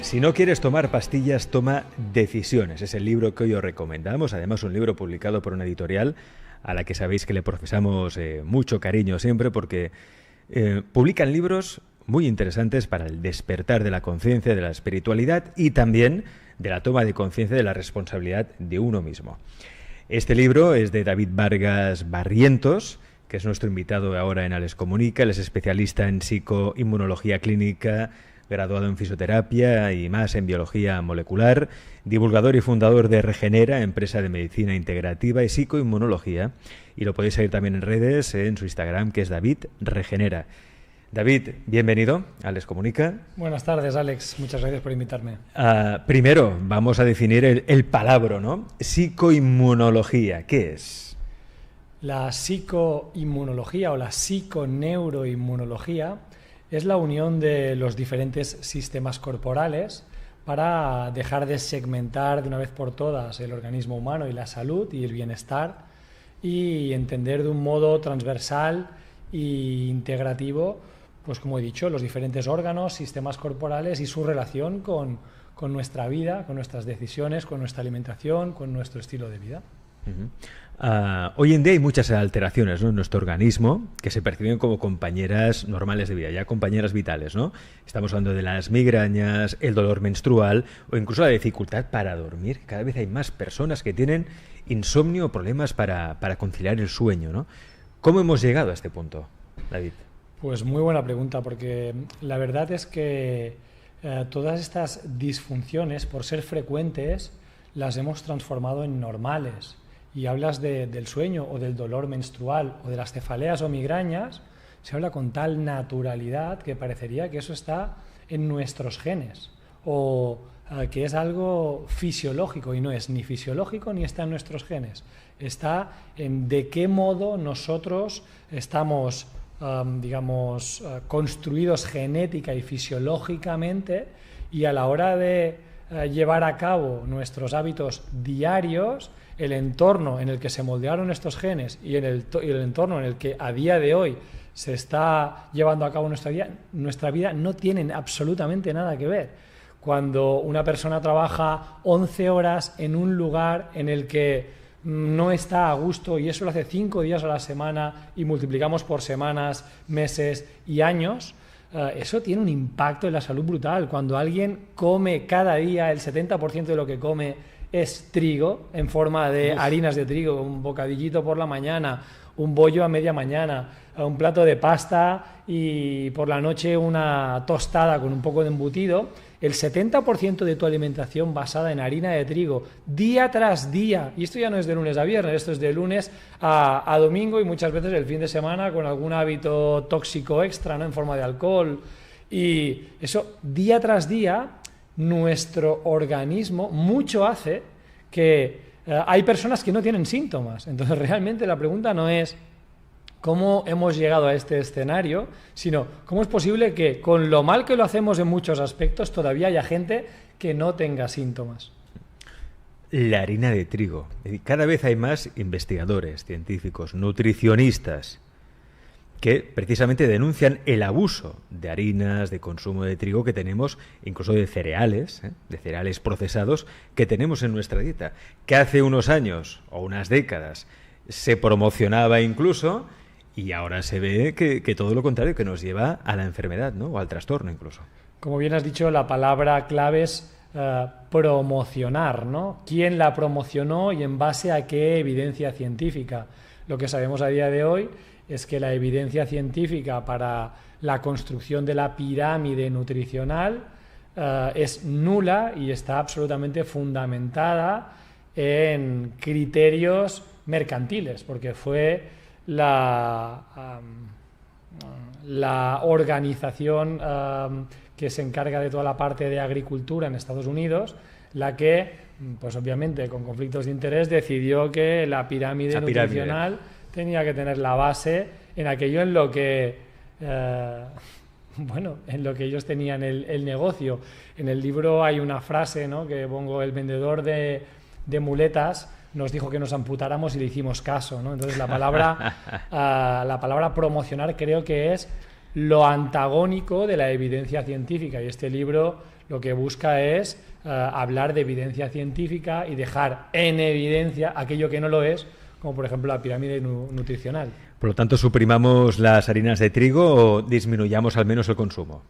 Si no quieres tomar pastillas, toma decisiones. Es el libro que hoy os recomendamos. Además, un libro publicado por una editorial a la que sabéis que le profesamos mucho cariño siempre porque publican libros muy interesantes para el despertar de la conciencia, de la espiritualidad y también de la toma de conciencia de la responsabilidad de uno mismo. Este libro es de David Vargas Barrientos, que es nuestro invitado ahora en Alex Comunica. Él es especialista en psicoinmunología clínica, graduado en fisioterapia y más en biología molecular, divulgador y fundador de Regenera, empresa de medicina integrativa y psicoinmunología. Y lo podéis seguir también en redes, en su Instagram, que es David Regenera. David, bienvenido a Alex Comunica. Buenas tardes, Alex. Muchas gracias por invitarme. Primero, vamos a definir el palabra, ¿no? Psicoinmunología, ¿qué es? La psicoinmunología o la psiconeuroinmunología es la unión de los diferentes sistemas corporales para dejar de segmentar de una vez por todas el organismo humano y la salud y el bienestar y entender de un modo transversal e integrativo, pues como he dicho, los diferentes órganos, sistemas corporales y su relación con nuestra vida, con nuestras decisiones, con nuestra alimentación, con nuestro estilo de vida. Hoy en día hay muchas alteraciones, ¿no?, en nuestro organismo que se perciben como compañeras normales de vida, ya compañeras vitales, ¿no? Estamos hablando de las migrañas, el dolor menstrual o incluso la dificultad para dormir. Cada vez hay más personas que tienen insomnio o problemas para conciliar el sueño, ¿no? ¿Cómo hemos llegado a este punto, David? Pues muy buena pregunta, porque la verdad es que todas estas disfunciones, por ser frecuentes, las hemos transformado en normales. Y hablas del sueño o del dolor menstrual o de las cefaleas o migrañas, se habla con tal naturalidad que parecería que eso está en nuestros genes o que es algo fisiológico, y no es ni fisiológico ni está en nuestros genes. Está en de qué modo nosotros estamos, construidos genética y fisiológicamente, y a la hora de llevar a cabo nuestros hábitos diarios, el entorno en el que se moldearon estos genes y el entorno en el que a día de hoy se está llevando a cabo nuestra vida no tienen absolutamente nada que ver. Cuando una persona trabaja 11 horas en un lugar en el que no está a gusto, y eso lo hace 5 días a la semana y multiplicamos por semanas, meses y años, eso tiene un impacto en la salud brutal. Cuando alguien come cada día, el 70% de lo que come es trigo, en forma de harinas de trigo, un bocadillito por la mañana, un bollo a media mañana, un plato de pasta y por la noche una tostada con un poco de embutido. El 70% de tu alimentación basada en harina de trigo, día tras día, y esto ya no es de lunes a viernes, esto es de lunes a domingo y muchas veces el fin de semana con algún hábito tóxico extra, ¿no?, en forma de alcohol. Y eso, día tras día, nuestro organismo mucho hace que hay personas que no tienen síntomas. Entonces realmente la pregunta no es cómo hemos llegado a este escenario, sino cómo es posible que con lo mal que lo hacemos en muchos aspectos todavía haya gente que no tenga síntomas. La harina de trigo. Cada vez hay más investigadores, científicos, nutricionistas que precisamente denuncian el abuso de harinas, de consumo de trigo que tenemos, incluso de cereales procesados que tenemos en nuestra dieta, que hace unos años o unas décadas se promocionaba incluso, y ahora se ve que todo lo contrario, que nos lleva a la enfermedad, ¿no?, o al trastorno incluso. Como bien has dicho, la palabra clave es promocionar, ¿no? ¿Quién la promocionó y en base a qué evidencia científica? Lo que sabemos a día de hoy es que la evidencia científica para la construcción de la pirámide nutricional es nula y está absolutamente fundamentada en criterios mercantiles, porque fue la organización que se encarga de toda la parte de agricultura en Estados Unidos la que, pues obviamente con conflictos de interés, decidió que la pirámide nutricional tenía que tener la base en aquello en lo que en lo que ellos tenían el negocio. En el libro hay una frase, ¿no?, que pongo: el vendedor de muletas nos dijo que nos amputáramos y le hicimos caso, ¿no? Entonces la palabra promocionar creo que es lo antagónico de la evidencia científica. Y este libro lo que busca es hablar de evidencia científica y dejar en evidencia aquello que no lo es, como por ejemplo la pirámide nutricional. Por lo tanto, ¿suprimamos las harinas de trigo o disminuyamos al menos el consumo?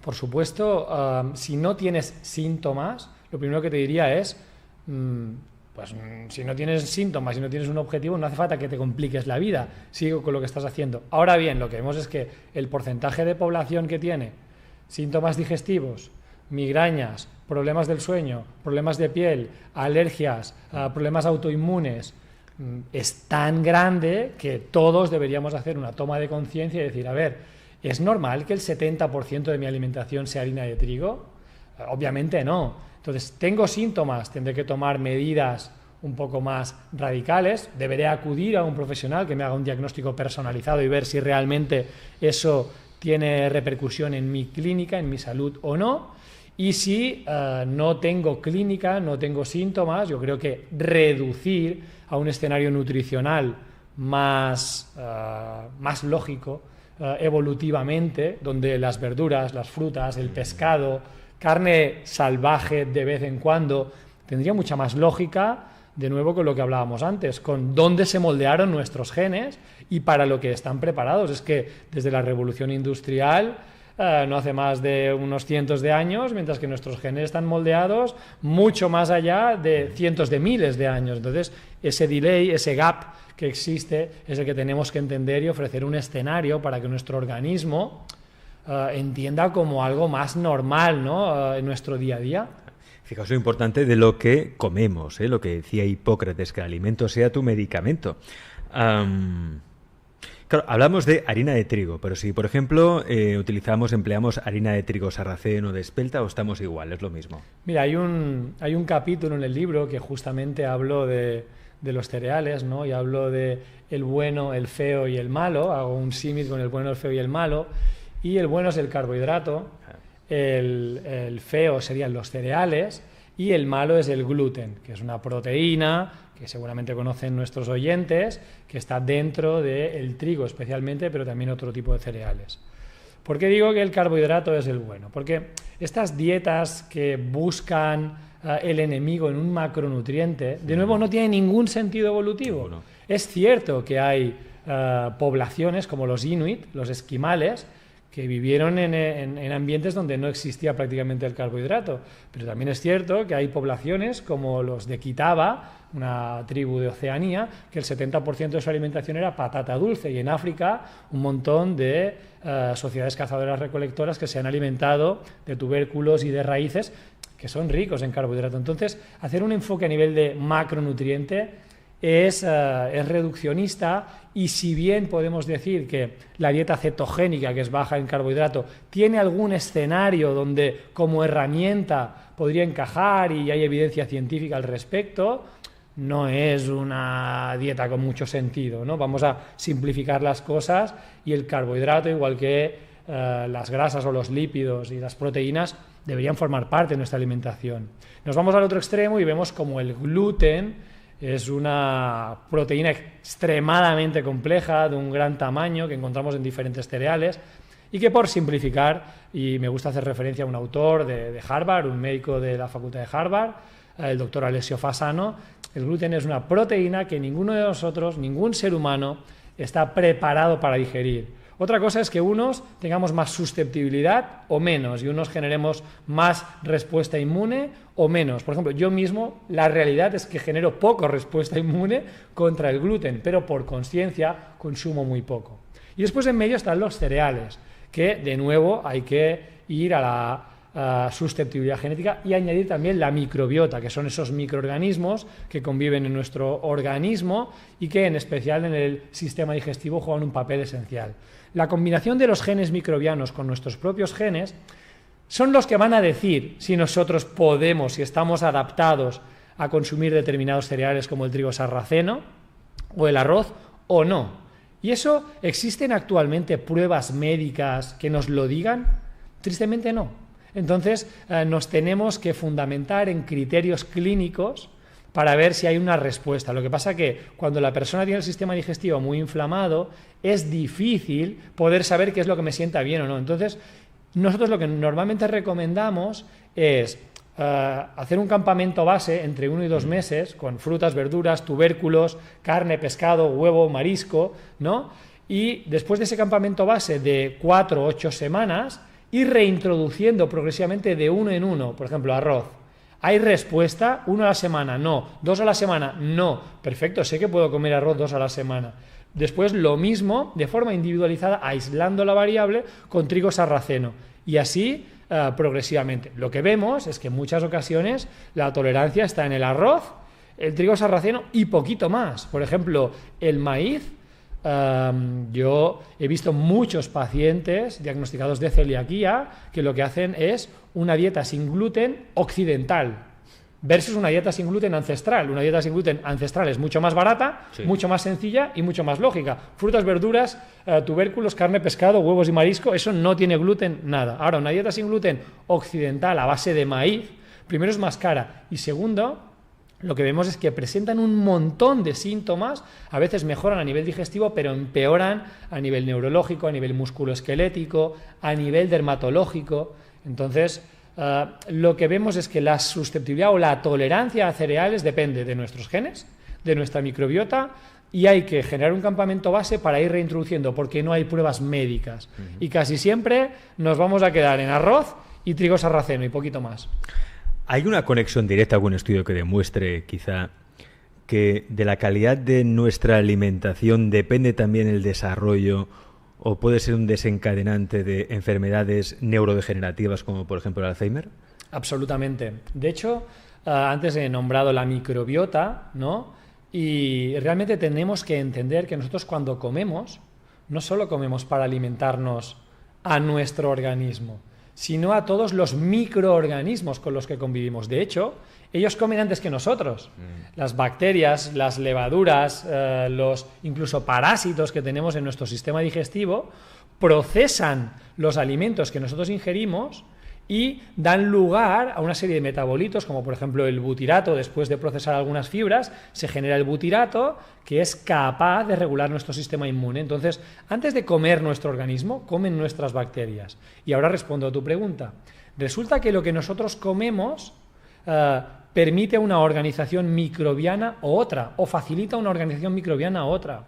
Por supuesto, si no tienes síntomas, lo primero que te diría es, si no tienes síntomas, si no tienes un objetivo, no hace falta que te compliques la vida, sigue con lo que estás haciendo. Ahora bien, lo que vemos es que el porcentaje de población que tiene síntomas digestivos, migrañas, problemas del sueño, problemas de piel, alergias, problemas autoinmunes, es tan grande que todos deberíamos hacer una toma de conciencia y decir, a ver, ¿es normal que el 70% de mi alimentación sea harina de trigo? Obviamente no. Entonces, tengo síntomas, tendré que tomar medidas un poco más radicales, deberé acudir a un profesional que me haga un diagnóstico personalizado y ver si realmente eso tiene repercusión en mi clínica, en mi salud o no. Y si no tengo clínica, no tengo síntomas, yo creo que reducir a un escenario nutricional más lógico, evolutivamente, donde las verduras, las frutas, el pescado, carne salvaje de vez en cuando, tendría mucha más lógica, de nuevo con lo que hablábamos antes, con dónde se moldearon nuestros genes y para lo que están preparados. Es que desde la revolución industrial no hace más de unos cientos de años, mientras que nuestros genes están moldeados mucho más allá de cientos de miles de años. Entonces, ese delay, ese gap que existe es el que tenemos que entender y ofrecer un escenario para que nuestro organismo entienda como algo más normal, ¿no? En nuestro día a día. Fijaos lo importante de lo que comemos, lo que decía Hipócrates, que el alimento sea tu medicamento. Claro, hablamos de harina de trigo, pero si, por ejemplo, empleamos harina de trigo sarraceno o de espelta, o estamos igual, es lo mismo. Mira, hay un capítulo en el libro que justamente hablo de los cereales, ¿no? Y hablo de el bueno, el feo y el malo, hago un símil con el bueno, el feo y el malo, y el bueno es el carbohidrato, el feo serían los cereales y el malo es el gluten, que es una proteína que seguramente conocen nuestros oyentes, que está dentro del trigo especialmente, pero también otro tipo de cereales. ¿Por qué digo que el carbohidrato es el bueno? Porque estas dietas que buscan el enemigo en un macronutriente, de nuevo no tienen ningún sentido evolutivo. No. Es cierto que hay poblaciones como los inuit, los esquimales, que vivieron en ambientes donde no existía prácticamente el carbohidrato. Pero también es cierto que hay poblaciones como los de Kitava, una tribu de Oceanía, que el 70% de su alimentación era patata dulce, y en África un montón de sociedades cazadoras-recolectoras que se han alimentado de tubérculos y de raíces que son ricos en carbohidrato. Entonces, hacer un enfoque a nivel de macronutriente es reduccionista, y si bien podemos decir que la dieta cetogénica, que es baja en carbohidrato, tiene algún escenario donde como herramienta podría encajar y hay evidencia científica al respecto, no es una dieta con mucho sentido, ¿no? Vamos a simplificar las cosas, y el carbohidrato, igual que las grasas o los lípidos y las proteínas, deberían formar parte de nuestra alimentación. Nos vamos al otro extremo y vemos como el gluten es una proteína extremadamente compleja, de un gran tamaño, que encontramos en diferentes cereales, y que, por simplificar, y me gusta hacer referencia a un autor de Harvard, un médico de la facultad de Harvard, el doctor Alessio Fasano, el gluten es una proteína que ninguno de nosotros, ningún ser humano, está preparado para digerir. Otra cosa es que unos tengamos más susceptibilidad o menos, y unos generemos más respuesta inmune o menos. Por ejemplo, yo mismo, la realidad es que genero poco respuesta inmune contra el gluten, pero por consciencia consumo muy poco. Y después en medio están los cereales, que de nuevo hay que ir a la susceptibilidad genética y añadir también la microbiota, que son esos microorganismos que conviven en nuestro organismo y que en especial en el sistema digestivo juegan un papel esencial. La combinación de los genes microbianos con nuestros propios genes son los que van a decir si nosotros podemos, si estamos adaptados a consumir determinados cereales como el trigo sarraceno o el arroz o no. ¿Y eso existen actualmente pruebas médicas que nos lo digan? Tristemente no. Entonces nos tenemos que fundamentar en criterios clínicos para ver si hay una respuesta. Lo que pasa que cuando la persona tiene el sistema digestivo muy inflamado, es difícil poder saber qué es lo que me sienta bien o no. Entonces, nosotros lo que normalmente recomendamos es hacer un campamento base entre 1 y 2 meses con frutas, verduras, tubérculos, carne, pescado, huevo, marisco, ¿no? Y después de ese campamento base de 4 o 8 semanas, ir reintroduciendo progresivamente de uno en uno, por ejemplo, arroz. ¿Hay respuesta? 1 a la semana, no. 2 a la semana, no. Perfecto, sé que puedo comer arroz 2 a la semana. Después lo mismo, de forma individualizada, aislando la variable con trigo sarraceno. Y así progresivamente. Lo que vemos es que en muchas ocasiones la tolerancia está en el arroz, el trigo sarraceno y poquito más. Por ejemplo, el maíz. Yo he visto muchos pacientes diagnosticados de celiaquía que lo que hacen es una dieta sin gluten occidental versus una dieta sin gluten ancestral. Una dieta sin gluten ancestral es mucho más barata, sí, mucho más sencilla y mucho más lógica. Frutas, verduras, tubérculos, carne, pescado, huevos y marisco, eso no tiene gluten, nada. Ahora, una dieta sin gluten occidental a base de maíz, primero es más cara y segundo, lo que vemos es que presentan un montón de síntomas, a veces mejoran a nivel digestivo, pero empeoran a nivel neurológico, a nivel musculoesquelético, a nivel dermatológico. Entonces, lo que vemos es que la susceptibilidad o la tolerancia a cereales depende de nuestros genes, de nuestra microbiota, y hay que generar un campamento base para ir reintroduciendo, porque no hay pruebas médicas. Y casi siempre nos vamos a quedar en arroz y trigo sarraceno y poquito más. ¿Hay una conexión directa, algún estudio que demuestre quizá que de la calidad de nuestra alimentación depende también el desarrollo o puede ser un desencadenante de enfermedades neurodegenerativas como por ejemplo el Alzheimer? Absolutamente. De hecho, antes he nombrado la microbiota, ¿no? Y realmente tenemos que entender que nosotros cuando comemos, no solo comemos para alimentarnos a nuestro organismo, sino a todos los microorganismos con los que convivimos. De hecho, ellos comen antes que nosotros. Las bacterias, las levaduras, los incluso parásitos que tenemos en nuestro sistema digestivo procesan los alimentos que nosotros ingerimos y dan lugar a una serie de metabolitos, como por ejemplo el butirato. Después de procesar algunas fibras, se genera el butirato, que es capaz de regular nuestro sistema inmune. Entonces, antes de comer nuestro organismo, comen nuestras bacterias. Y ahora respondo a tu pregunta. Resulta que lo que nosotros comemos permite una organización microbiana u otra, o facilita una organización microbiana u otra.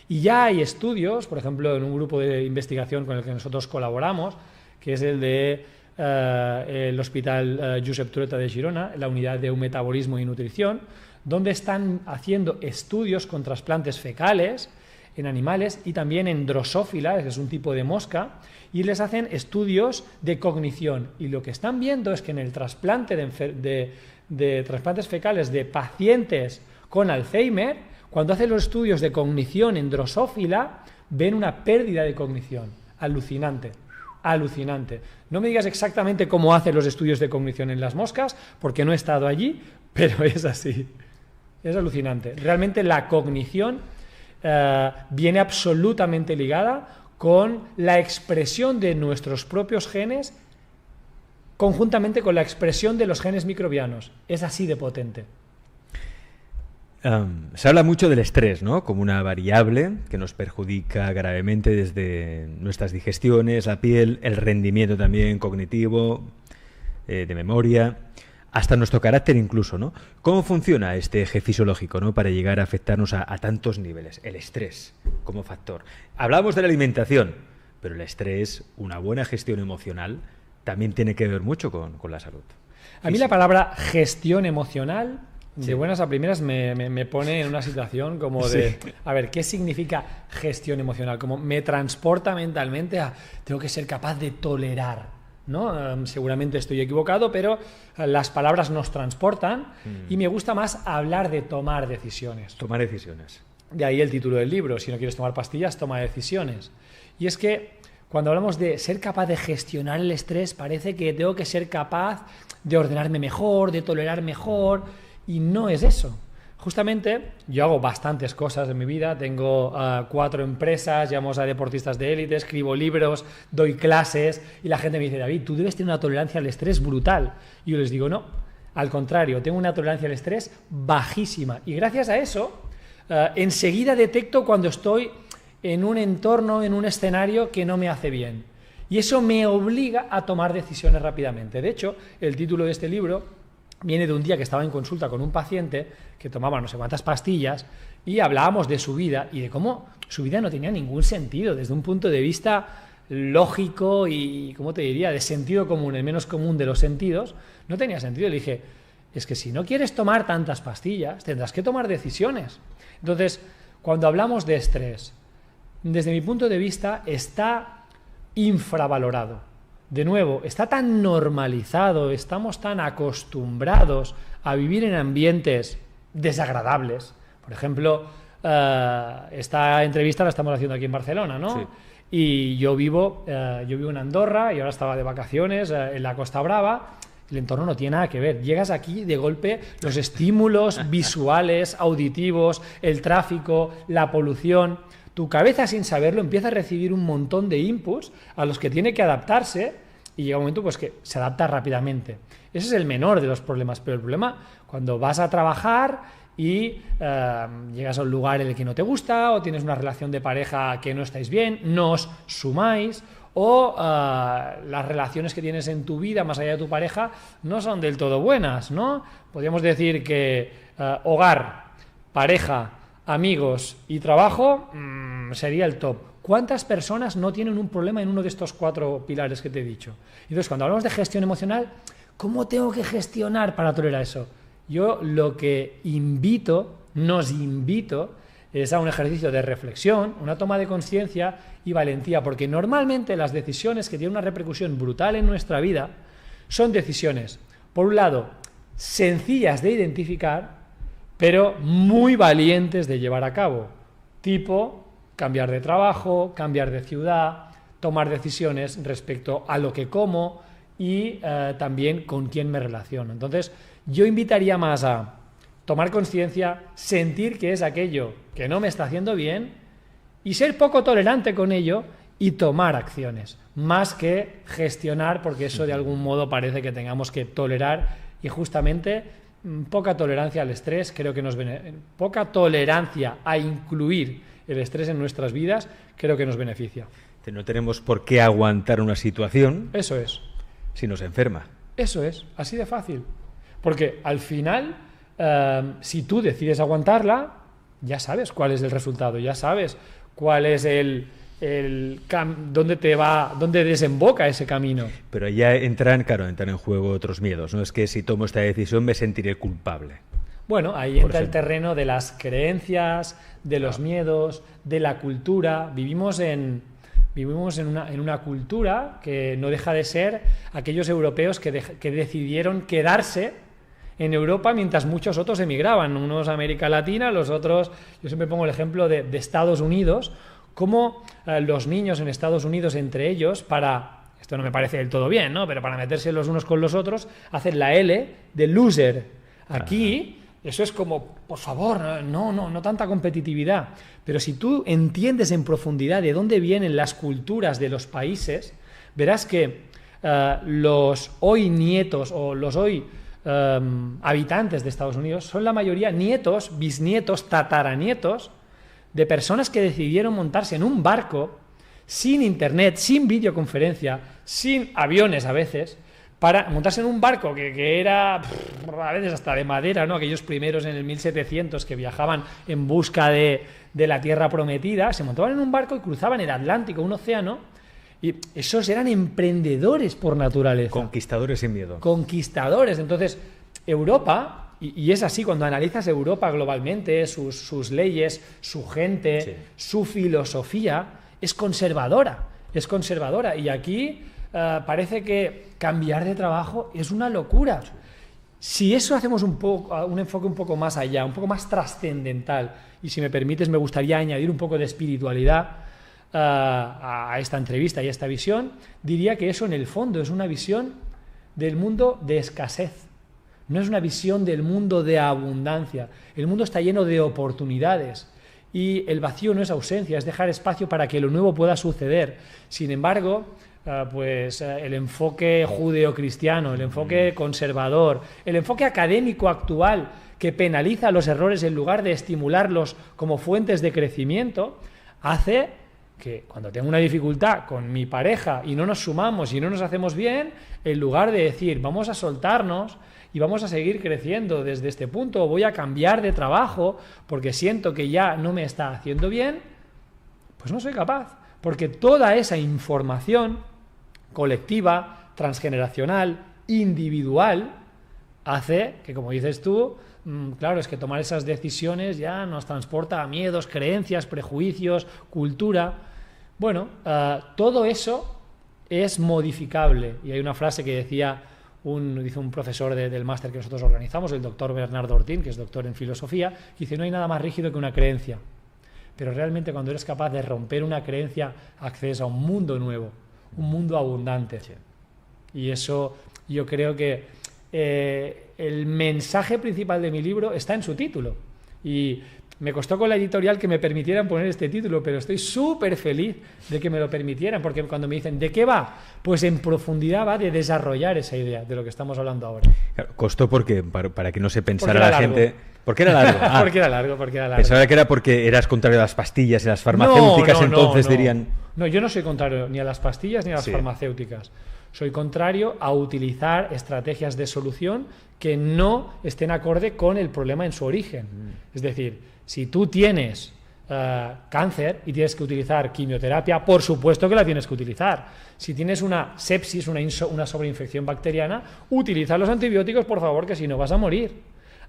Y ya hay estudios, por ejemplo, en un grupo de investigación con el que nosotros colaboramos, que es el de el Hospital Josep Trueta de Girona, la unidad de metabolismo y nutrición, donde están haciendo estudios con trasplantes fecales en animales y también en Drosophila, que es un tipo de mosca, y les hacen estudios de cognición. Y lo que están viendo es que en el trasplante de trasplantes fecales de pacientes con Alzheimer, cuando hacen los estudios de cognición en Drosophila, ven una pérdida de cognición. Alucinante. Alucinante. No me digas exactamente cómo hacen los estudios de cognición en las moscas, porque no he estado allí, pero es así. Es alucinante. Realmente la cognición viene absolutamente ligada con la expresión de nuestros propios genes conjuntamente con la expresión de los genes microbianos. Es así de potente. Se habla mucho del estrés, ¿no? Como una variable que nos perjudica gravemente desde nuestras digestiones, la piel, el rendimiento también cognitivo, de memoria, hasta nuestro carácter incluso, ¿no? ¿Cómo funciona este eje fisiológico, ¿no? Para llegar a afectarnos a tantos niveles? El estrés como factor. Hablamos de la alimentación, pero el estrés, una buena gestión emocional, también tiene que ver mucho con la salud. A mí la palabra gestión emocional, de buenas a primeras, me pone en una situación como de, a ver, ¿qué significa gestión emocional? Como me transporta mentalmente a, tengo que ser capaz de tolerar, ¿no? Seguramente estoy equivocado, pero las palabras nos transportan y me gusta más hablar de tomar decisiones. Tomar decisiones. De ahí el título del libro, si no quieres tomar pastillas, toma decisiones. Y es que cuando hablamos de ser capaz de gestionar el estrés, parece que tengo que ser capaz de ordenarme mejor, de tolerar mejor, y no es eso. Justamente yo hago bastantes cosas en mi vida, tengo 4 empresas, llamamos a deportistas de élite, escribo libros, doy clases y la gente me dice, David, tú debes tener una tolerancia al estrés brutal. Y yo les digo, no, Al contrario, tengo una tolerancia al estrés bajísima. Y gracias a eso, enseguida detecto cuando estoy en un entorno, en un escenario que no me hace bien. Y eso me obliga a tomar decisiones rápidamente. De hecho, el título de este libro viene de un día que estaba en consulta con un paciente que tomaba no sé cuántas pastillas y hablábamos de su vida y de cómo su vida no tenía ningún sentido desde un punto de vista lógico y, ¿cómo te diría?, de sentido común, el menos común de los sentidos, no tenía sentido. Le dije, es que si no quieres tomar tantas pastillas, tendrás que tomar decisiones. Entonces, cuando hablamos de estrés, desde mi punto de vista, está infravalorado. De nuevo, está tan normalizado, estamos tan acostumbrados a vivir en ambientes desagradables. Por ejemplo, esta entrevista la estamos haciendo aquí en Barcelona, ¿no? Sí. Y yo vivo en Andorra y ahora estaba de vacaciones en la Costa Brava. El entorno no tiene nada que ver. Llegas aquí, de golpe, los estímulos visuales, auditivos, el tráfico, la polución. Tu cabeza, sin saberlo, empieza a recibir un montón de inputs a los que tiene que adaptarse y llega un momento pues, que se adapta rápidamente. Ese es el menor de los problemas, pero el problema cuando vas a trabajar y llegas a un lugar en el que no te gusta o tienes una relación de pareja que no estáis bien, no os sumáis o las relaciones que tienes en tu vida más allá de tu pareja no son del todo buenas, ¿no? Podríamos decir que hogar, pareja, amigos y trabajo sería el top. ¿Cuántas personas no tienen un problema en uno de estos 4 pilares que te he dicho? Entonces, cuando hablamos de gestión emocional, ¿cómo tengo que gestionar para tolerar eso? Yo lo que nos invito, es a un ejercicio de reflexión, una toma de conciencia y valentía, porque normalmente las decisiones que tienen una repercusión brutal en nuestra vida son decisiones, por un lado, sencillas de identificar, pero muy valientes de llevar a cabo, tipo cambiar de trabajo, cambiar de ciudad, tomar decisiones respecto a lo que como y también con quién me relaciono. Entonces, yo invitaría más a tomar conciencia, sentir que es aquello que no me está haciendo bien y ser poco tolerante con ello y tomar acciones, más que gestionar, porque eso de algún modo parece que tengamos que tolerar y justamente poca tolerancia al estrés, creo que poca tolerancia a incluir el estrés en nuestras vidas, creo que nos beneficia. No tenemos por qué aguantar una situación. Eso es. Si nos enferma. Eso es, así de fácil. Porque al final, si tú decides aguantarla, ya sabes cuál es el resultado, ya sabes cuál es dónde desemboca ese camino. Pero ya entran en juego otros miedos, ¿no? Es que si tomo esta decisión me sentiré culpable. Bueno, ahí entra el terreno de las creencias, de los miedos, de la cultura. Vivimos en una cultura que no deja de ser aquellos europeos que decidieron quedarse en Europa mientras muchos otros emigraban, unos a América Latina, los otros, yo siempre pongo el ejemplo de Estados Unidos, cómo los niños en Estados Unidos entre ellos, esto no me parece del todo bien, ¿no? Pero para meterse los unos con los otros, hacen la L de loser. Aquí eso es como, por favor, no tanta competitividad. Pero si tú entiendes en profundidad de dónde vienen las culturas de los países, verás que los hoy nietos o los hoy habitantes de Estados Unidos son la mayoría nietos, bisnietos, tataranietos de personas que decidieron montarse en un barco sin internet, sin videoconferencia, sin aviones a veces, para montarse en un barco que era a veces hasta de madera, ¿no? Aquellos primeros en el 1700 que viajaban en busca de la tierra prometida, se montaban en un barco y cruzaban el Atlántico, un océano. Y esos eran emprendedores por naturaleza. Conquistadores sin miedo. Conquistadores. Entonces, Europa, y es así cuando analizas Europa globalmente, sus leyes, su gente, sí, su filosofía, es conservadora. Y aquí parece que cambiar de trabajo es una locura. Si eso hacemos un enfoque un poco más allá, un poco más trascendental, y si me permites me gustaría añadir un poco de espiritualidad a esta entrevista y a esta visión, diría que eso en el fondo es una visión del mundo de escasez, no es una visión del mundo de abundancia. El mundo está lleno de oportunidades y el vacío no es ausencia, es dejar espacio para que lo nuevo pueda suceder. Sin embargo, el enfoque judeocristiano, el enfoque conservador, el enfoque académico actual que penaliza los errores en lugar de estimularlos como fuentes de crecimiento, hace que cuando tengo una dificultad con mi pareja y no nos sumamos y no nos hacemos bien, en lugar de decir vamos a soltarnos y vamos a seguir creciendo desde este punto, o voy a cambiar de trabajo porque siento que ya no me está haciendo bien, pues no soy capaz, porque toda esa información colectiva, transgeneracional, individual, hace que, como dices tú, claro, es que tomar esas decisiones ya nos transporta a miedos, creencias, prejuicios, cultura. Bueno, todo eso es modificable. Y hay una frase que decía un profesor del máster que nosotros organizamos, el doctor Bernardo Ortín, que es doctor en filosofía, que dice: no hay nada más rígido que una creencia. Pero realmente cuando eres capaz de romper una creencia, accedes a un mundo nuevo, un mundo abundante. Sí. Y eso yo creo que el mensaje principal de mi libro está en su título. Y me costó con la editorial que me permitieran poner este título, pero estoy súper feliz de que me lo permitieran, porque cuando me dicen ¿de qué va? Pues en profundidad va de desarrollar esa idea de lo que estamos hablando ahora. Claro, costó porque, para que no se pensara la gente... ¿Por qué era largo? Porque era largo. Pensaba que era porque eras contrario a las pastillas y a las farmacéuticas, entonces dirían... No, yo no soy contrario ni a las pastillas ni a las farmacéuticas. Soy contrario a utilizar estrategias de solución que no estén acorde con el problema en su origen. Es decir, si tú tienes cáncer y tienes que utilizar quimioterapia, por supuesto que la tienes que utilizar. Si tienes una sepsis, una sobreinfección bacteriana, utiliza los antibióticos, por favor, que si no vas a morir.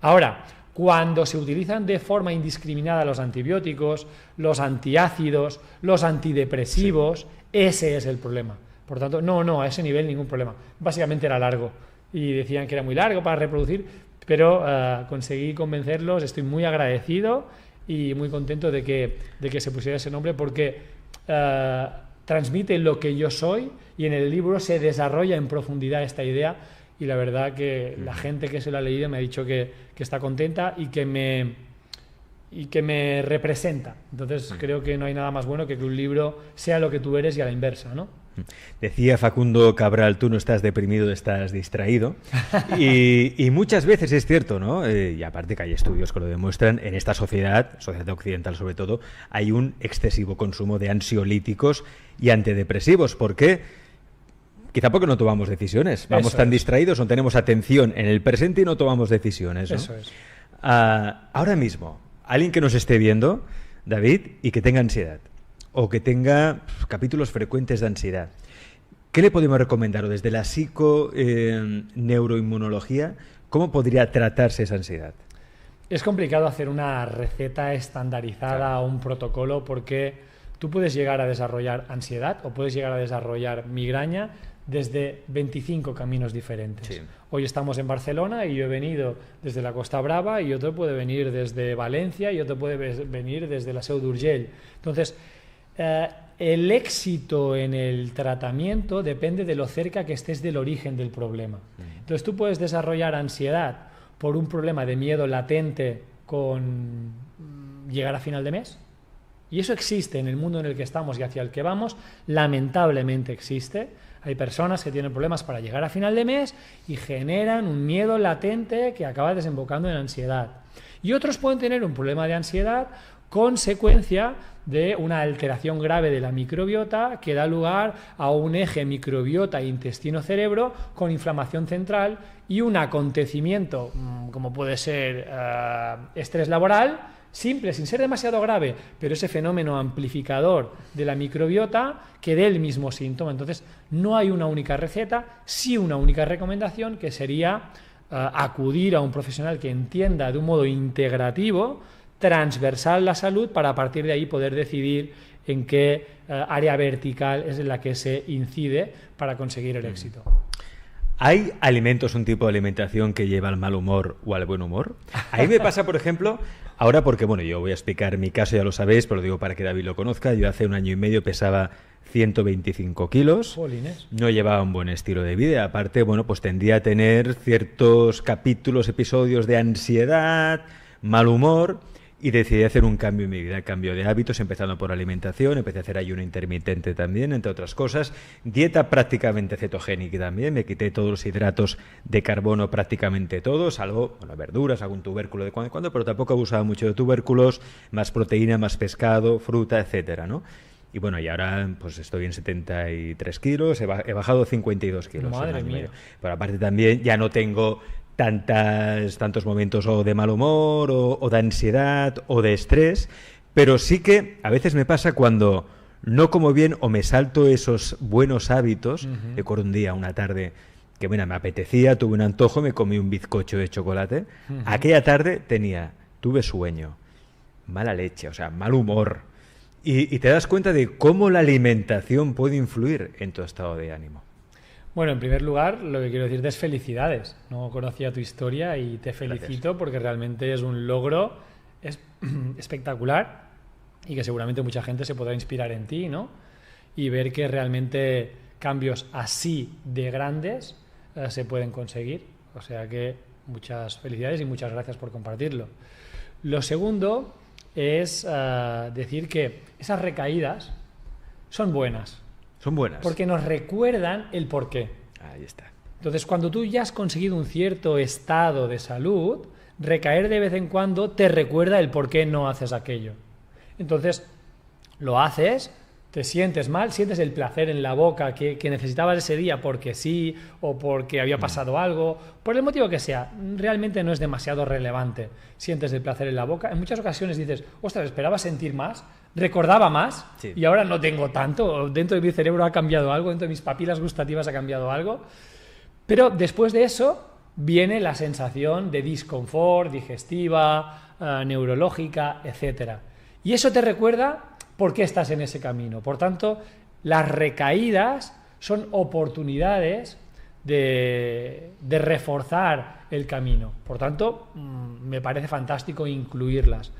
Ahora, cuando se utilizan de forma indiscriminada los antibióticos, los antiácidos, los antidepresivos, ese es el problema. Por tanto, no, a ese nivel ningún problema. Básicamente era largo y decían que era muy largo para reproducir, pero conseguí convencerlos. Estoy muy agradecido y muy contento de que se pusiera ese nombre, porque transmite lo que yo soy, y en el libro se desarrolla en profundidad esta idea, y la verdad que la gente que se lo ha leído me ha dicho que está contenta y que me representa. Entonces creo que no hay nada más bueno que un libro sea lo que tú eres y a la inversa, ¿no? Decía Facundo Cabral: tú no estás deprimido, estás distraído. Y muchas veces es cierto, ¿no? Y aparte que hay estudios que lo demuestran, en esta sociedad occidental sobre todo, hay un excesivo consumo de ansiolíticos y antidepresivos. ¿Por qué? Quizá porque no tomamos decisiones. Vamos tan distraídos, no tenemos atención en el presente y no tomamos decisiones, ¿no? Eso es. Ahora mismo, alguien que nos esté viendo, David, y que tenga ansiedad, o que tenga capítulos frecuentes de ansiedad, ¿qué le podemos recomendar? O desde la neuroinmunología, ¿cómo podría tratarse esa ansiedad? Es complicado hacer una receta estandarizada o un protocolo, porque tú puedes llegar a desarrollar ansiedad o puedes llegar a desarrollar migraña desde 25 caminos diferentes. Sí. Hoy estamos en Barcelona y yo he venido desde la Costa Brava, y otro puede venir desde Valencia, y otro puede venir desde la Seu d'Urgell. Entonces, el éxito en el tratamiento depende de lo cerca que estés del origen del problema. Entonces tú puedes desarrollar ansiedad por un problema de miedo latente con llegar a final de mes, y eso existe en el mundo en el que estamos y hacia el que vamos, lamentablemente existe. Hay personas que tienen problemas para llegar a final de mes y generan un miedo latente que acaba desembocando en ansiedad. Y otros pueden tener un problema de ansiedad consecuencia de una alteración grave de la microbiota que da lugar a un eje microbiota intestino-cerebro con inflamación central y un acontecimiento como puede ser estrés laboral, simple, sin ser demasiado grave, pero ese fenómeno amplificador de la microbiota que dé el mismo síntoma. Entonces, no hay una única receta, sí una única recomendación, que sería acudir a un profesional que entienda de un modo integrativo, transversal, la salud, para a partir de ahí poder decidir en qué área vertical es en la que se incide para conseguir el éxito. ¿Hay alimentos, un tipo de alimentación que lleva al mal humor o al buen humor? A mí me pasa, por ejemplo, ahora porque, bueno, yo voy a explicar mi caso, ya lo sabéis, pero lo digo para que David lo conozca. Yo hace 1 año y medio pesaba 125 kilos. Jolines. No llevaba un buen estilo de vida. Aparte, bueno, pues tendía a tener ciertos capítulos, episodios de ansiedad, mal humor, y decidí hacer un cambio en mi vida, cambio de hábitos, empezando por alimentación, empecé a hacer ayuno intermitente también, entre otras cosas, dieta prácticamente cetogénica también, me quité todos los hidratos de carbono, prácticamente todos, salvo verduras, algún tubérculo de cuando en cuando, pero tampoco abusaba mucho de tubérculos, más proteína, más pescado, fruta, etcétera, ¿no? Y bueno, y ahora pues estoy en 73 kilos, he bajado 52 kilos. Madre mía. Pero aparte también ya no tengo tantos momentos o de mal humor o de ansiedad o de estrés, pero sí que a veces me pasa cuando no como bien o me salto esos buenos hábitos. Recuerdo un día, una tarde, que bueno, me apetecía, tuve un antojo, me comí un bizcocho de chocolate. Aquella tarde tuve sueño, mala leche, o sea, mal humor. Y te das cuenta de cómo la alimentación puede influir en tu estado de ánimo. Bueno, en primer lugar, lo que quiero decirte es felicidades. No conocía tu historia y te felicito. Gracias. Porque realmente es un logro espectacular y que seguramente mucha gente se podrá inspirar en ti, ¿no? Y ver que realmente cambios así de grandes se pueden conseguir. O sea que muchas felicidades y muchas gracias por compartirlo. Lo segundo es decir que esas recaídas son buenas. Son buenas. Porque nos recuerdan el porqué. Ahí está. Entonces, cuando tú ya has conseguido un cierto estado de salud, recaer de vez en cuando te recuerda el por qué no haces aquello. Entonces, lo haces, te sientes mal, sientes el placer en la boca que necesitabas ese día porque sí o porque había pasado algo, por el motivo que sea, realmente no es demasiado relevante. Sientes el placer en la boca. En muchas ocasiones dices, ostras, esperaba sentir más, recordaba más, sí, y ahora no tengo tanto. Dentro de mi cerebro ha cambiado algo, dentro de mis papilas gustativas ha cambiado algo. Pero después de eso viene la sensación de disconfort digestiva, neurológica, etc. Y eso te recuerda por qué estás en ese camino. Por tanto, las recaídas son oportunidades de reforzar el camino. Por tanto, me parece fantástico incluirlas.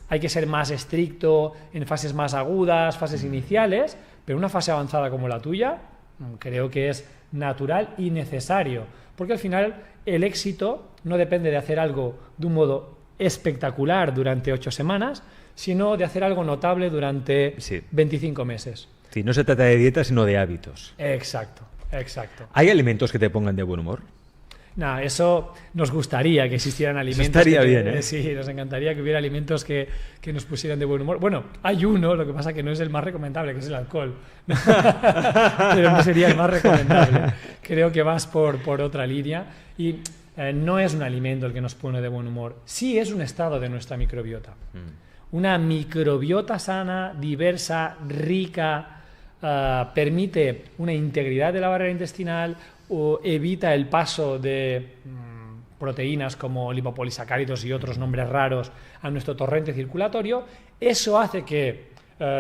Hay que ser más estricto en fases más agudas, fases iniciales, pero una fase avanzada como la tuya creo que es natural y necesario, porque al final el éxito no depende de hacer algo de un modo espectacular durante 8 semanas, sino de hacer algo notable durante 25 meses. Sí, no se trata de dieta, sino de hábitos. Exacto, exacto. ¿Hay alimentos que te pongan de buen humor? No, eso nos gustaría que existieran alimentos. Eso estaría bien, ¿eh? Sí, nos encantaría que hubiera alimentos que nos pusieran de buen humor. Bueno, hay uno, lo que pasa que no es el más recomendable, que es el alcohol. Pero no sería el más recomendable. Creo que vas por otra línea. Y no es un alimento el que nos pone de buen humor. Sí es un estado de nuestra microbiota. Una microbiota sana, diversa, rica, permite una integridad de la barrera intestinal, o evita el paso de proteínas como lipopolisacáridos y otros nombres raros a nuestro torrente circulatorio. Eso hace que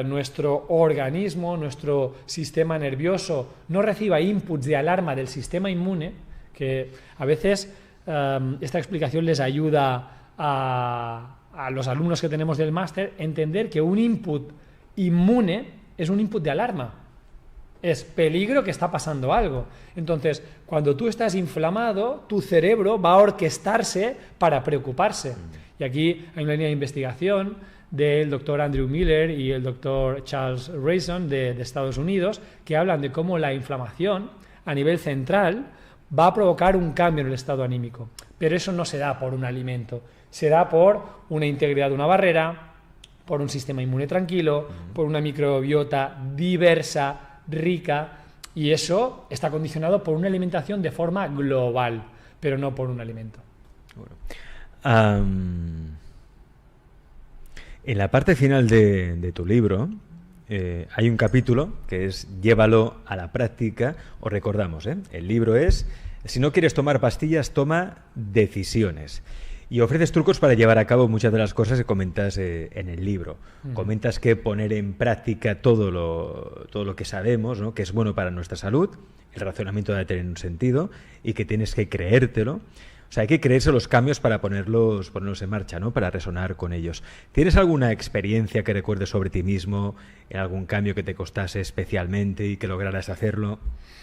nuestro organismo, nuestro sistema nervioso no reciba inputs de alarma del sistema inmune, que a veces esta explicación les ayuda a los alumnos que tenemos del máster entender que un input inmune es un input de alarma. Es peligro, que está pasando algo. Entonces, cuando tú estás inflamado, tu cerebro va a orquestarse para preocuparse. Y aquí hay una línea de investigación del doctor Andrew Miller y el doctor Charles Rayson de Estados Unidos, que hablan de cómo la inflamación a nivel central va a provocar un cambio en el estado anímico. Pero eso no se da por un alimento, se da por una integridad de una barrera, por un sistema inmune tranquilo, por una microbiota diversa, rica, y eso está condicionado por una alimentación de forma global, pero no por un alimento. Bueno. En la parte final de tu libro hay un capítulo que es Llévalo a la práctica. Os recordamos, el libro es Si no quieres tomar pastillas, toma decisiones. Y ofreces trucos para llevar a cabo muchas de las cosas que comentas en el libro. Comentas que poner en práctica todo lo que sabemos, ¿no?, que es bueno para nuestra salud, el razonamiento debe tener un sentido y que tienes que creértelo. O sea, hay que creerse los cambios para ponerlos en marcha, ¿no?, para resonar con ellos. ¿Tienes alguna experiencia que recuerdes sobre ti mismo, en algún cambio que te costase especialmente y que lograras hacerlo?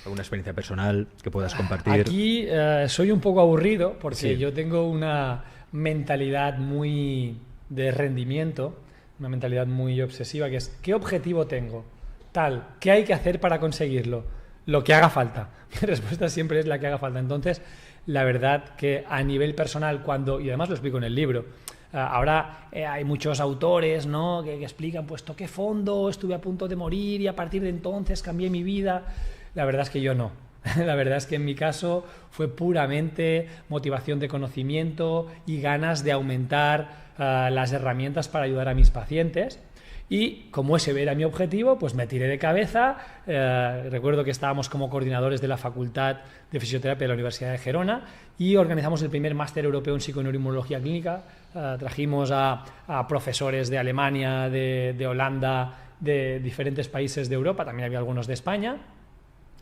¿Alguna experiencia personal que puedas compartir? Aquí soy un poco aburrido porque yo tengo una mentalidad muy de rendimiento, una mentalidad muy obsesiva, que es ¿qué objetivo tengo? Tal, ¿qué hay que hacer para conseguirlo? Lo que haga falta. Mi respuesta siempre es la que haga falta. Entonces, la verdad que a nivel personal, y además lo explico en el libro, ahora hay muchos autores, ¿no?, que explican, pues toqué fondo, estuve a punto de morir y a partir de entonces cambié mi vida. La verdad es que yo no. La verdad es que en mi caso fue puramente motivación de conocimiento y ganas de aumentar las herramientas para ayudar a mis pacientes. Y como ese era mi objetivo, pues me tiré de cabeza. Recuerdo que estábamos como coordinadores de la Facultad de Fisioterapia de la Universidad de Gerona y organizamos el primer máster europeo en psiconeuroinmunología clínica. Trajimos a profesores de Alemania, de Holanda, de diferentes países de Europa, también había algunos de España.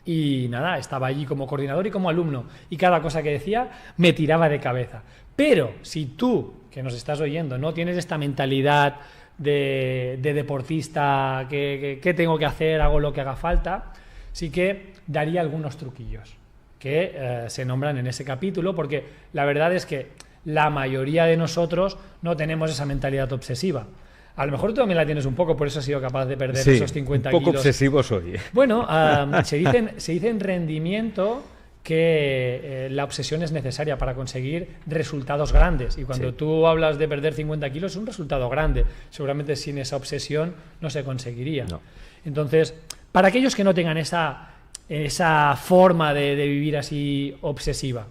Y nada, estaba allí como coordinador y como alumno. Y cada cosa que decía me tiraba de cabeza. Pero si tú, que nos estás oyendo, no tienes esta mentalidad de deportista, que tengo que hacer, hago lo que haga falta, sí que daría algunos truquillos que se nombran en ese capítulo, porque la verdad es que la mayoría de nosotros no tenemos esa mentalidad obsesiva. A lo mejor tú también la tienes un poco, por eso has sido capaz de perder esos 50 kilos. Un poco obsesivo soy. Bueno, se dice en rendimiento que la obsesión es necesaria para conseguir resultados grandes. Y cuando tú hablas de perder 50 kilos es un resultado grande. Seguramente sin esa obsesión no se conseguiría. No. Entonces, para aquellos que no tengan esa forma de vivir así obsesiva,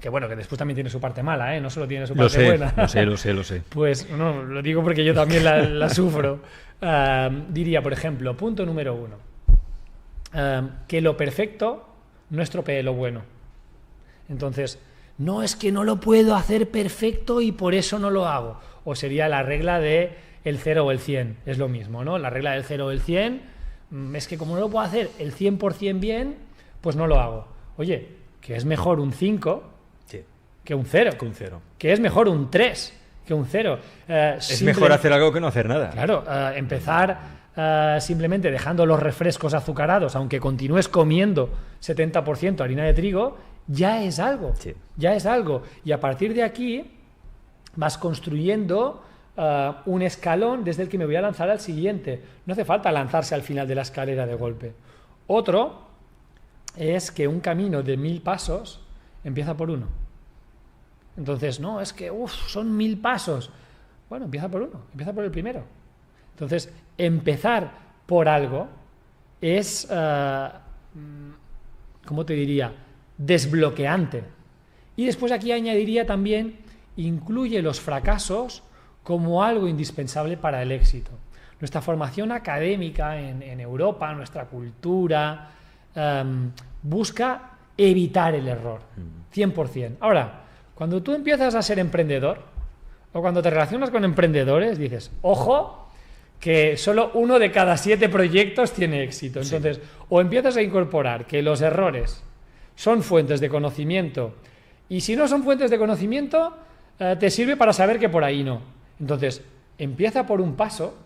que bueno, que después también tiene su parte mala, ¿eh? No solo tiene su parte buena. Lo sé. Pues no, lo digo porque yo también la sufro. Diría, por ejemplo, punto número 1, que lo perfecto no estropee lo bueno. Entonces, no es que no lo puedo hacer perfecto y por eso no lo hago. O sería la regla de el 0 o el 100, es lo mismo, ¿no? La regla del 0 o el 100, es que como no lo puedo hacer el 100% bien, pues no lo hago. Oye, que es mejor un 5 que un 0. Que es mejor un 3 que un 0. Es mejor hacer algo que no hacer nada. Claro, empezar simplemente dejando los refrescos azucarados, aunque continúes comiendo 70% harina de trigo, ya es algo. Sí. Ya es algo. Y a partir de aquí vas construyendo un escalón desde el que me voy a lanzar al siguiente. No hace falta lanzarse al final de la escalera de golpe. Otro es que un camino de 1000 pasos empieza por 1. Entonces, no, es que son 1000 pasos. Bueno, empieza por 1, empieza por el primero. Entonces, empezar por algo es, ¿cómo te diría?, desbloqueante. Y después aquí añadiría también, incluye los fracasos como algo indispensable para el éxito. Nuestra formación académica en Europa, nuestra cultura, busca evitar el error, 100%. Ahora, cuando tú empiezas a ser emprendedor o cuando te relacionas con emprendedores, dices, ojo, que solo 1 de cada 7 proyectos tiene éxito. Entonces, sí. O empiezas a incorporar que los errores son fuentes de conocimiento y si no son fuentes de conocimiento, te sirve para saber que por ahí no. Entonces, empieza por un paso,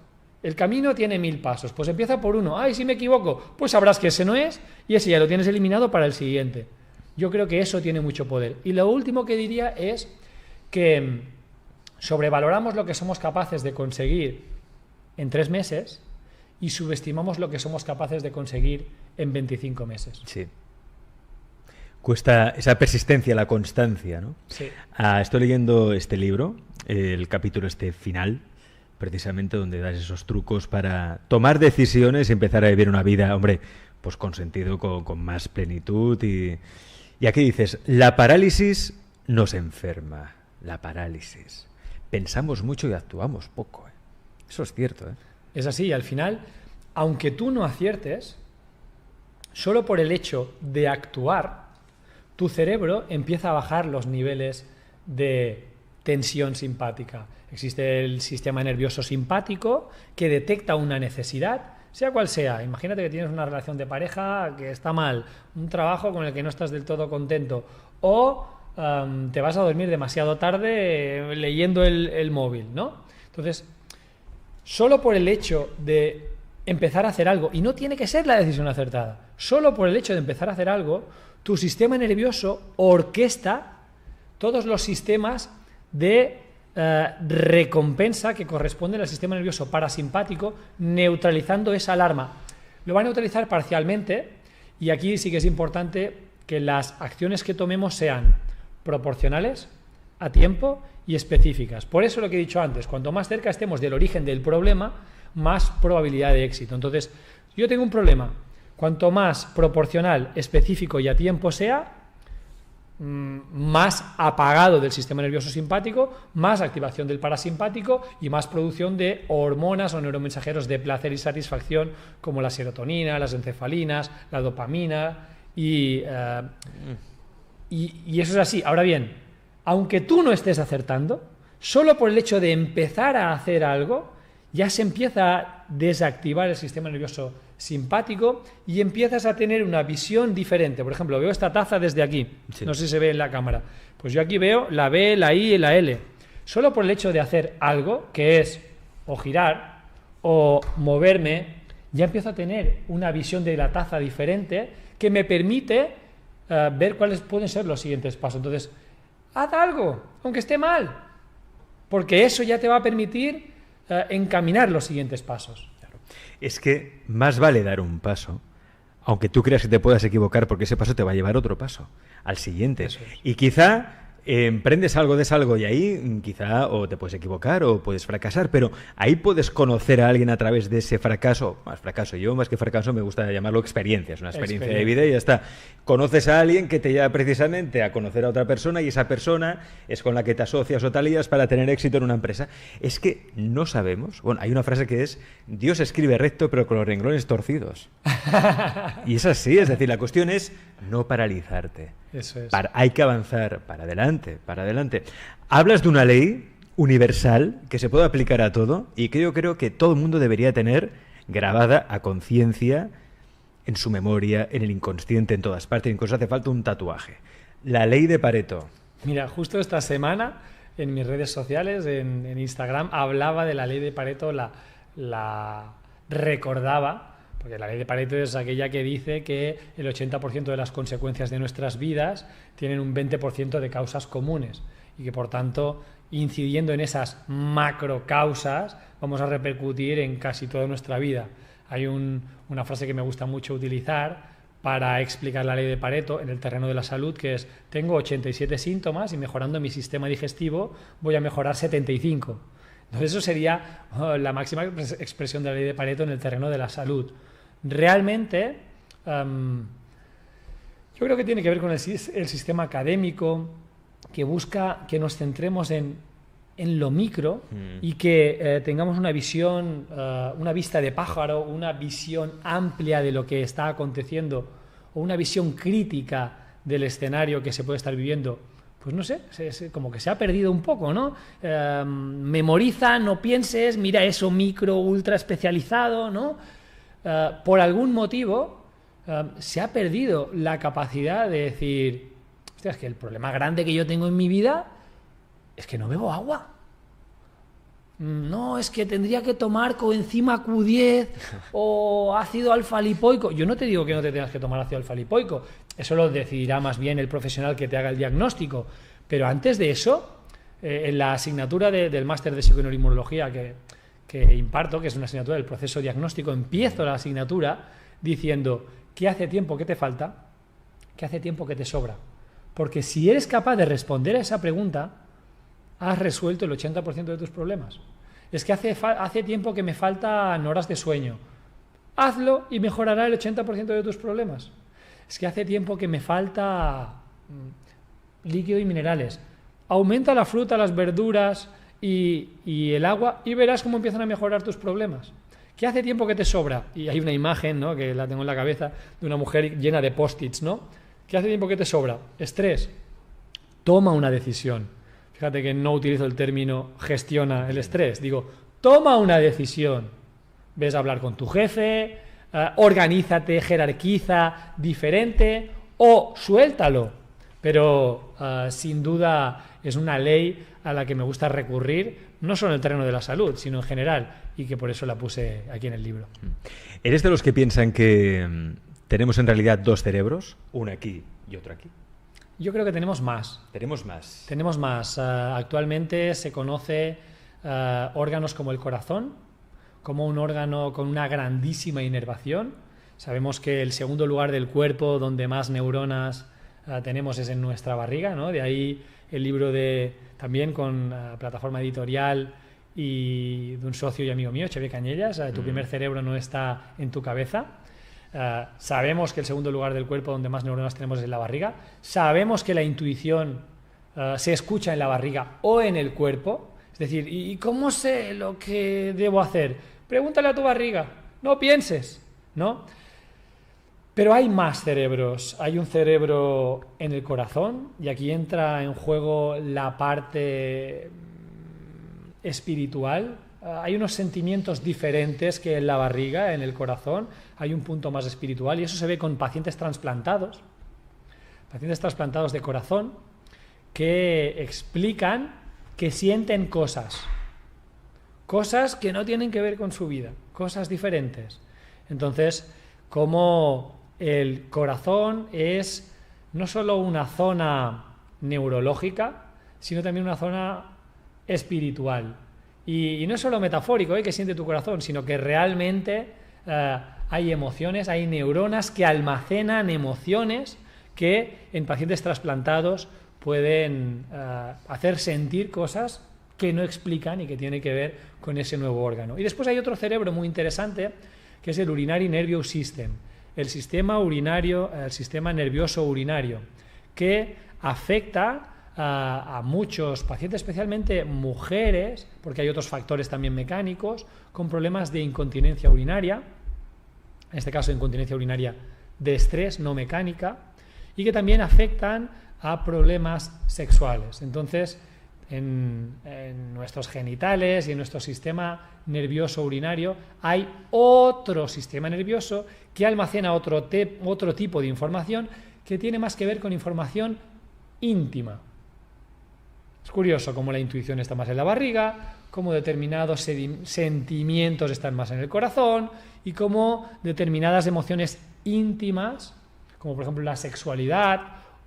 el camino tiene 1000 pasos, pues empieza por 1. Ay, si me equivoco, pues sabrás que ese no es y ese ya lo tienes eliminado para el siguiente. Yo creo que eso tiene mucho poder. Y lo último que diría es que sobrevaloramos lo que somos capaces de conseguir en 3 meses y subestimamos lo que somos capaces de conseguir en 25 meses. Sí. Cuesta esa persistencia, la constancia, ¿no? Sí. Estoy leyendo este libro, el capítulo final, precisamente donde das esos trucos para tomar decisiones y empezar a vivir una vida, hombre, pues con sentido, con más plenitud. Y aquí dices, la parálisis nos enferma, la parálisis. Pensamos mucho y actuamos poco. Eso es cierto. Es así, al final, aunque tú no aciertes, solo por el hecho de actuar, tu cerebro empieza a bajar los niveles de tensión simpática. Existe el sistema nervioso simpático que detecta una necesidad, sea cual sea. Imagínate que tienes una relación de pareja que está mal, un trabajo con el que no estás del todo contento, o te vas a dormir demasiado tarde leyendo el móvil, ¿no? Entonces, solo por el hecho de empezar a hacer algo, y no tiene que ser la decisión acertada, solo por el hecho de empezar a hacer algo, tu sistema nervioso orquesta todos los sistemas de recompensa que corresponde al sistema nervioso parasimpático, neutralizando esa alarma. Lo va a neutralizar parcialmente, y aquí sí que es importante que las acciones que tomemos sean proporcionales, a tiempo y específicas. Por eso lo que he dicho antes, cuanto más cerca estemos del origen del problema, más probabilidad de éxito. Entonces, yo tengo un problema. Cuanto más proporcional, específico y a tiempo sea, más apagado del sistema nervioso simpático, más activación del parasimpático y más producción de hormonas o neuromensajeros de placer y satisfacción, como la serotonina, las encefalinas, la dopamina y eso es así. Ahora bien, aunque tú no estés acertando, solo por el hecho de empezar a hacer algo, ya se empieza a desactivar el sistema nervioso simpático y empiezas a tener una visión diferente. Por ejemplo, veo esta taza desde aquí, sí. No sé si se ve en la cámara. Pues yo aquí veo la B, la I y la L. Solo por el hecho de hacer algo, que es o girar o moverme, ya empiezo a tener una visión de la taza diferente que me permite ver cuáles pueden ser los siguientes pasos. Entonces, haz algo, aunque esté mal, porque eso ya te va a permitir encaminar los siguientes pasos. Claro. Es que más vale dar un paso, aunque tú creas que te puedas equivocar, porque ese paso te va a llevar otro paso, al siguiente. Eso es. Y quizá emprendes algo, des algo, y ahí quizá o te puedes equivocar o puedes fracasar, pero ahí puedes conocer a alguien a través de ese fracaso. Yo más que fracaso me gusta llamarlo experiencia, es una experiencia de vida y ya está. Conoces a alguien que te lleva precisamente a conocer a otra persona, y esa persona es con la que te asocias o te alías para tener éxito en una empresa. Es que no sabemos. Bueno, hay una frase que es: Dios escribe recto pero con los renglones torcidos. Y es así, es decir, la cuestión es no paralizarte. Eso es. Hay que avanzar para adelante, para adelante. Hablas de una ley universal que se puede aplicar a todo y que yo creo que todo el mundo debería tener grabada a conciencia, en su memoria, en el inconsciente, en todas partes. Incluso hace falta un tatuaje. La ley de Pareto. Mira, justo esta semana en mis redes sociales, en Instagram, hablaba de la ley de Pareto, la recordaba. Porque la ley de Pareto es aquella que dice que el 80% de las consecuencias de nuestras vidas tienen un 20% de causas comunes y que, por tanto, incidiendo en esas macrocausas, vamos a repercutir en casi toda nuestra vida. Hay una frase que me gusta mucho utilizar para explicar la ley de Pareto en el terreno de la salud, que es: tengo 87 síntomas y mejorando mi sistema digestivo voy a mejorar 75. Entonces eso sería la máxima expresión de la ley de Pareto en el terreno de la salud. Realmente, yo creo que tiene que ver con el sistema académico, que busca que nos centremos en lo micro y que tengamos una visión, una vista de pájaro, una visión amplia de lo que está aconteciendo, o una visión crítica del escenario que se puede estar viviendo. Pues no sé, como que se ha perdido un poco, ¿no? Memoriza, no pienses, mira eso micro, ultra especializado, ¿no? Por algún motivo se ha perdido la capacidad de decir: hostia, es que el problema grande que yo tengo en mi vida es que no bebo agua. No, es que tendría que tomar coenzima Q10 o ácido alfa-lipoico. Yo no te digo que no te tengas que tomar ácido alfa-lipoico, eso lo decidirá más bien el profesional que te haga el diagnóstico. Pero antes de eso, en la asignatura del máster de psiconeuroinmunología que imparto, que es una asignatura del proceso diagnóstico, empiezo la asignatura diciendo: ¿qué hace tiempo que te falta? ¿Qué hace tiempo que te sobra? Porque si eres capaz de responder a esa pregunta, has resuelto el 80% de tus problemas. Es que hace tiempo que me faltan horas de sueño. Hazlo y mejorará el 80% de tus problemas. Es que hace tiempo que me falta líquido y minerales. Aumenta la fruta, las verduras y el agua y verás cómo empiezan a mejorar tus problemas. ¿Qué hace tiempo que te sobra? Y hay una imagen, ¿no?, que la tengo en la cabeza, de una mujer llena de post-its, ¿no? ¿Qué hace tiempo que te sobra? Estrés. Toma una decisión. Fíjate que no utilizo el término gestiona el estrés. Digo, toma una decisión. Ves a hablar con tu jefe, organízate, jerarquiza diferente o suéltalo. Pero sin duda es una ley a la que me gusta recurrir, no solo en el terreno de la salud, sino en general, y que por eso la puse aquí en el libro. ¿Eres de los que piensan que tenemos en realidad dos cerebros, uno aquí y otro aquí? Yo creo que tenemos más. Tenemos más. Tenemos más. Actualmente se conoce órganos como el corazón, como un órgano con una grandísima inervación. Sabemos que el segundo lugar del cuerpo donde más neuronas tenemos es en nuestra barriga, ¿no? De ahí el libro también con plataforma editorial y de un socio y amigo mío, Xavier Cañellas, tu primer cerebro no está en tu cabeza. Sabemos que el segundo lugar del cuerpo donde más neuronas tenemos es en la barriga. Sabemos que la intuición se escucha en la barriga o en el cuerpo. Es decir, ¿y cómo sé lo que debo hacer? Pregúntale a tu barriga, no pienses, ¿no? Pero hay más cerebros. Hay un cerebro en el corazón y aquí entra en juego la parte espiritual. Hay unos sentimientos diferentes que en la barriga, en el corazón. Hay un punto más espiritual y eso se ve con pacientes trasplantados de corazón que explican que sienten cosas que no tienen que ver con su vida, cosas diferentes. Entonces, como el corazón es no solo una zona neurológica, sino también una zona espiritual. Y no es solo metafórico, que siente tu corazón, sino que realmente hay emociones, hay neuronas que almacenan emociones que en pacientes trasplantados pueden hacer sentir cosas que no explican y que tienen que ver con ese nuevo órgano. Y después hay otro cerebro muy interesante, que es el Urinary Nervous System, el sistema nervioso urinario, que afecta a muchos pacientes, especialmente mujeres, porque hay otros factores también mecánicos, con problemas de incontinencia urinaria, en este caso incontinencia urinaria de estrés, no mecánica, y que también afectan a problemas sexuales. Entonces, en nuestros genitales y en nuestro sistema nervioso urinario hay otro sistema nervioso que almacena otro tipo de información que tiene más que ver con información íntima. Es curioso cómo la intuición está más en la barriga, cómo determinados sentimientos están más en el corazón y cómo determinadas emociones íntimas, como por ejemplo la sexualidad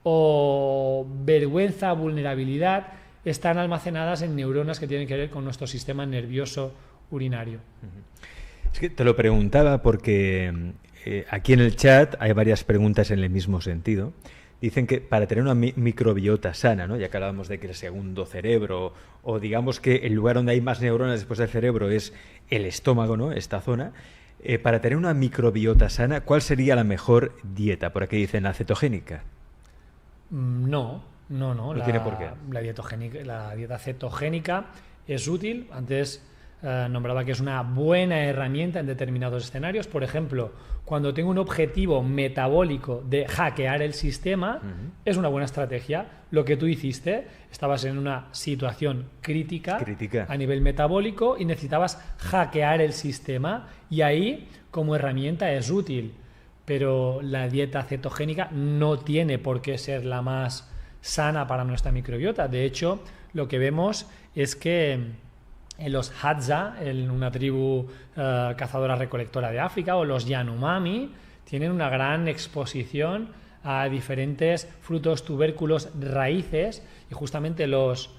o vergüenza, vulnerabilidad, están almacenadas en neuronas que tienen que ver con nuestro sistema nervioso urinario. Es que te lo preguntaba porque aquí en el chat hay varias preguntas en el mismo sentido. Dicen que para tener una microbiota sana, ¿no? Ya que hablábamos de que el segundo cerebro, o digamos que el lugar donde hay más neuronas después del cerebro es el estómago, ¿no? Esta zona. Para tener una microbiota sana, ¿cuál sería la mejor dieta? Por aquí dicen la cetogénica. No tiene por qué. La dieta cetogénica es útil. Antes nombraba que es una buena herramienta en determinados escenarios. Por ejemplo, cuando tengo un objetivo metabólico de hackear el sistema, es una buena estrategia. Lo que tú hiciste, estabas en una situación crítica a nivel metabólico y necesitabas hackear el sistema y ahí como herramienta es útil. Pero la dieta cetogénica no tiene por qué ser la más sana para nuestra microbiota. De hecho, lo que vemos es que en los Hadza, en una tribu cazadora-recolectora de África, o los Yanomami, tienen una gran exposición a diferentes frutos, tubérculos, raíces, y justamente los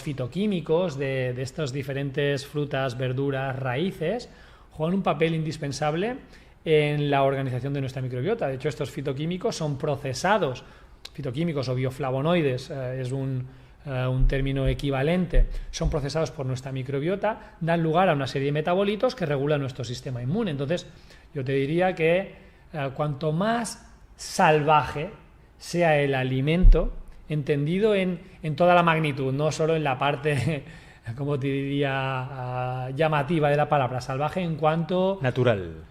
fitoquímicos de estas diferentes frutas, verduras, raíces, juegan un papel indispensable en la organización de nuestra microbiota. De hecho, estos fitoquímicos son procesados, fitoquímicos o bioflavonoides, es un término equivalente, son procesados por nuestra microbiota, dan lugar a una serie de metabolitos que regulan nuestro sistema inmune. Entonces, yo te diría que cuanto más salvaje sea el alimento, entendido en toda la magnitud, no solo en la parte, como te diría, llamativa de la palabra, salvaje en cuanto...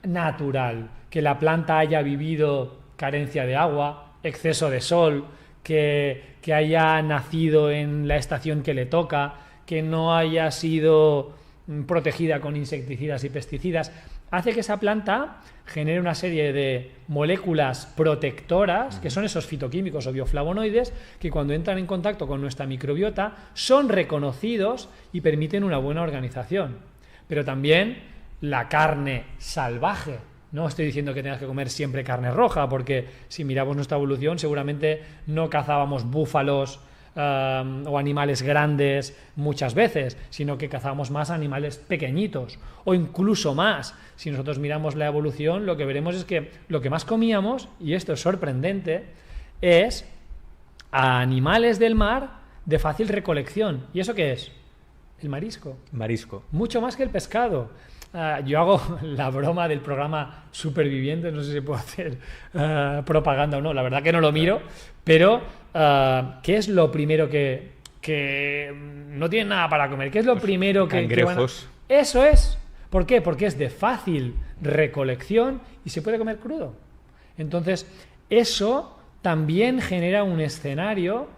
Natural, que la planta haya vivido carencia de agua, exceso de sol, que haya nacido en la estación que le toca, que no haya sido protegida con insecticidas y pesticidas, hace que esa planta genere una serie de moléculas protectoras, que son esos fitoquímicos o bioflavonoides, que cuando entran en contacto con nuestra microbiota son reconocidos y permiten una buena organización. Pero también la carne salvaje No estoy diciendo que tengas que comer siempre carne roja, porque si miramos nuestra evolución seguramente no cazábamos búfalos o animales grandes muchas veces, sino que cazábamos más animales pequeñitos o incluso más. Si nosotros miramos la evolución, lo que veremos es que lo que más comíamos, y esto es sorprendente, es a animales del mar de fácil recolección. ¿Y eso qué es? El marisco. Marisco. Mucho más que el pescado. Yo hago la broma del programa Supervivientes, no sé si puedo hacer propaganda o no, la verdad que no lo miro, pero ¿qué es lo primero que no tienen nada para comer? ¿Qué es lo primero que cangrejos? Eso es. ¿Por qué? Porque es de fácil recolección y se puede comer crudo. Entonces, eso también genera un escenario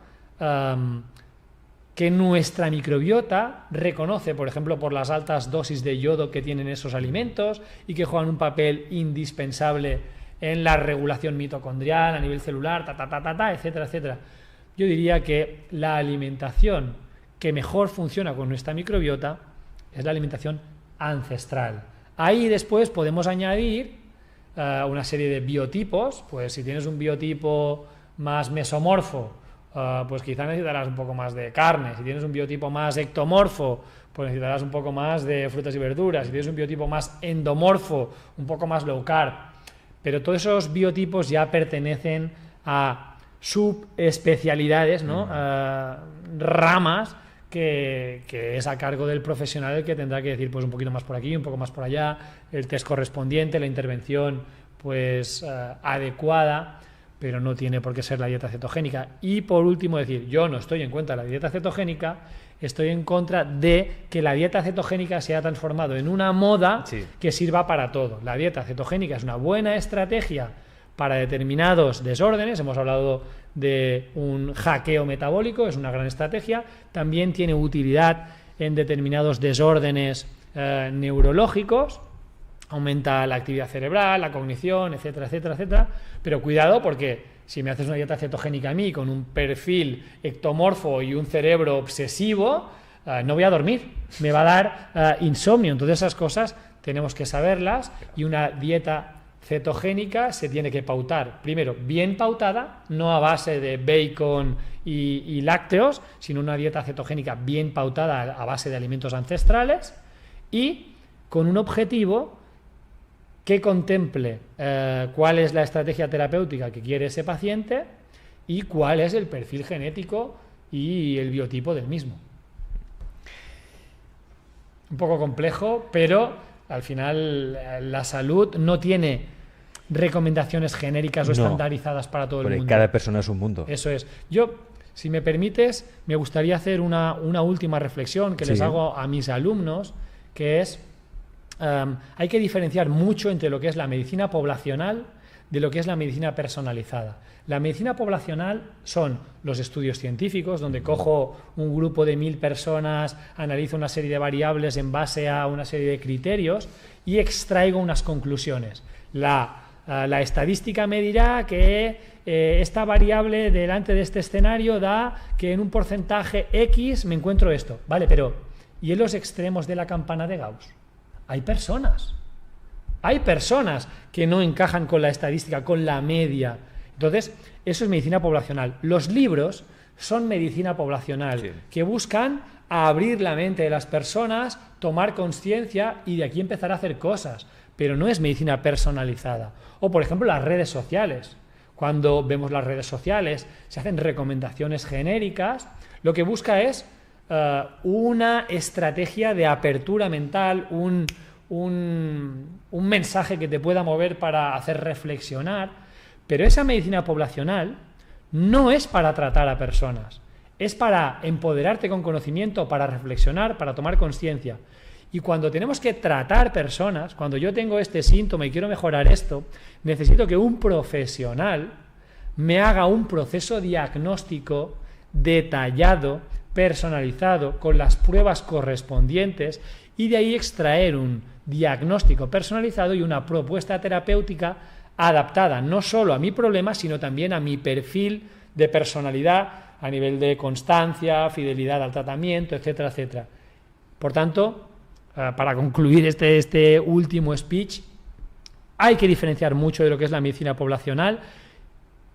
que nuestra microbiota reconoce, por ejemplo, por las altas dosis de yodo que tienen esos alimentos y que juegan un papel indispensable en la regulación mitocondrial a nivel celular, etcétera, etcétera. Yo diría que la alimentación que mejor funciona con nuestra microbiota es la alimentación ancestral. Ahí después podemos añadir una serie de biotipos, pues si tienes un biotipo más mesomorfo, pues quizá necesitarás un poco más de carne. Si tienes un biotipo más ectomorfo, pues necesitarás un poco más de frutas y verduras. Si tienes un biotipo más endomorfo, un poco más low carb. Pero todos esos biotipos ya pertenecen a subespecialidades, ¿no? Ramas que es a cargo del profesional el que tendrá que decir pues un poquito más por aquí, un poco más por allá, el test correspondiente, la intervención pues adecuada, pero no tiene por qué ser la dieta cetogénica. Y por último decir, yo no estoy en contra de la dieta cetogénica, estoy en contra de que la dieta cetogénica se haya transformado en una moda que sirva para todo. La dieta cetogénica es una buena estrategia para determinados desórdenes, hemos hablado de un hackeo metabólico, es una gran estrategia, también tiene utilidad en determinados desórdenes neurológicos, aumenta la actividad cerebral, la cognición, etcétera, etcétera, etcétera, pero cuidado porque si me haces una dieta cetogénica a mí con un perfil ectomorfo y un cerebro obsesivo, no voy a dormir, me va a dar insomnio. Entonces esas cosas tenemos que saberlas y una dieta cetogénica se tiene que pautar, primero, bien pautada, no a base de bacon y lácteos, sino una dieta cetogénica bien pautada a base de alimentos ancestrales y con un objetivo que contemple cuál es la estrategia terapéutica que quiere ese paciente y cuál es el perfil genético y el biotipo del mismo. Un poco complejo, pero al final la salud no tiene recomendaciones genéricas o estandarizadas para todo el mundo. Cada persona es un mundo. Eso es. Yo, si me permites, me gustaría hacer una última reflexión que les hago a mis alumnos, que es hay que diferenciar mucho entre lo que es la medicina poblacional de lo que es la medicina personalizada. La medicina poblacional son los estudios científicos, donde cojo un grupo de 1000 personas, analizo una serie de variables en base a una serie de criterios y extraigo unas conclusiones. La estadística me dirá que esta variable delante de este escenario da que en un porcentaje X me encuentro esto. Vale, pero ¿y en los extremos de la campana de Gauss? Hay personas que no encajan con la estadística, con la media. Entonces, eso es medicina poblacional. Los libros son medicina poblacional, que buscan abrir la mente de las personas, tomar conciencia y de aquí empezar a hacer cosas, pero no es medicina personalizada. O, por ejemplo, las redes sociales. Cuando vemos las redes sociales, se hacen recomendaciones genéricas, lo que busca es una estrategia de apertura mental, un mensaje que te pueda mover para hacer reflexionar, pero esa medicina poblacional no es para tratar a personas, es para empoderarte con conocimiento, para reflexionar, para tomar conciencia. Y cuando tenemos que tratar personas, cuando yo tengo este síntoma y quiero mejorar esto, necesito que un profesional me haga un proceso diagnóstico detallado, personalizado, con las pruebas correspondientes y de ahí extraer un diagnóstico personalizado y una propuesta terapéutica adaptada no solo a mi problema, sino también a mi perfil de personalidad a nivel de constancia, fidelidad al tratamiento, etcétera, etcétera. Por tanto, para concluir este último speech, Hay que diferenciar mucho de lo que es la medicina poblacional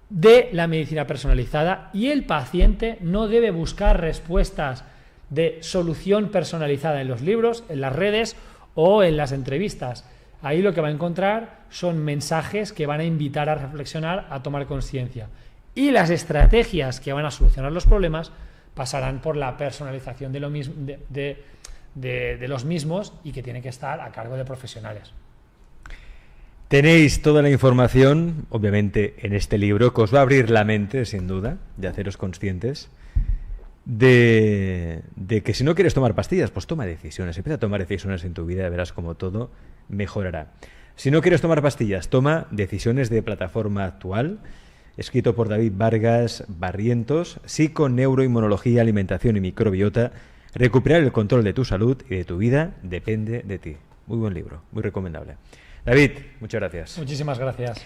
de la medicina personalizada, y el paciente no debe buscar respuestas de solución personalizada en los libros, en las redes o en las entrevistas. Ahí lo que va a encontrar son mensajes que van a invitar a reflexionar, a tomar conciencia. Y las estrategias que van a solucionar los problemas pasarán por la personalización de los mismos, y que tiene que estar a cargo de profesionales. Tenéis toda la información, obviamente, en este libro, que os va a abrir la mente, sin duda, de haceros conscientes de que si no quieres tomar pastillas, pues toma decisiones. Empieza a tomar decisiones en tu vida y verás como todo mejorará. Si no quieres tomar pastillas, toma decisiones de Plataforma Actual, escrito por David Vargas Barrientos, Psico, Neuroinmunología, Alimentación y Microbiota. Recuperar el control de tu salud y de tu vida depende de ti. Muy buen libro, muy recomendable. David, muchas gracias. Muchísimas gracias.